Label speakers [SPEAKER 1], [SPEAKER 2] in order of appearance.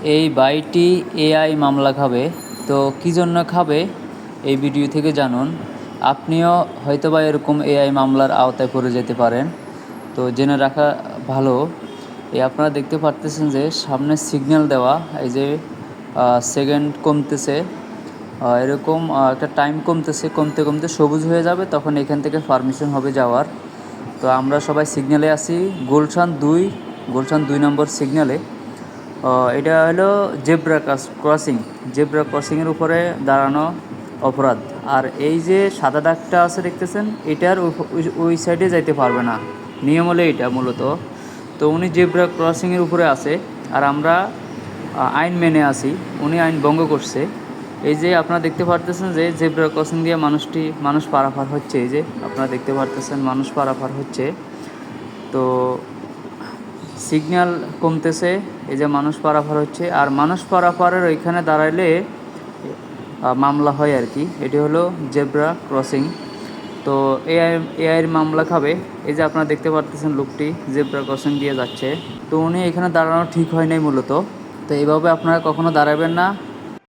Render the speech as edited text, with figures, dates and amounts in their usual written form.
[SPEAKER 1] এই বাইটি এআই মামলা খাবে। তো কী জন্য খাবে এই ভিডিও থেকে জানুন। আপনিও হয়তোবা এরকম এআই মামলার আওতায় পড়ে যেতে পারেন, তো জেনে রাখা ভালো। আপনারা দেখতে পারতেছেন যে সামনে সিগন্যাল দেওয়া, এই যে সেকেন্ড কমতেছে, এরকম একটা টাইম কমতেছে, কমতে কমতে সবুজ হয়ে যাবে, তখন এখান থেকে পারমিশন হবে যাওয়ার। তো আমরা সবাই সিগন্যালে আছি, গুলশান 2 নম্বর সিগন্যালে। এটা হলো জেব্রা ক্রসিং। জেব্রা ক্রসিংয়ের উপরে দাঁড়ানো অপরাধ। আর এই যে সাদা দাগটা আছে দেখতেছেন, এটার ওই সাইডে যাইতে পারবে না, নিয়ম হলো এটা মূলত। তো উনি জেব্রা ক্রসিংয়ের উপরে আছে, আর আমরা আইন মেনে আসি, উনি আইন ভঙ্গ করছে। এই যে আপনারা দেখতে পারতেছেন যে জেব্রা ক্রসিং দিয়ে মানুষ পারাপার হচ্ছে, এই যে আপনারা দেখতে পারতেছেন মানুষ পারাপার হচ্ছে। তো সিগন্যাল কমতেছে, এই যে মানুষ পারাপার হচ্ছে, আর মানুষ পারাপারের ওইখানে দাঁড়াইলে মামলা হয় আর কি। এটি হলো জেব্রা ক্রসিং। তো এআইয়ের মামলা খাবে। এই যে আপনারা দেখতে পারতেছেন লোকটি জেব্রা ক্রসিং দিয়ে যাচ্ছে, তো উনি এখানে দাঁড়ানো ঠিক হয় নাই মূলত। তো এইভাবে আপনারা কখনো দাঁড়াবেন না।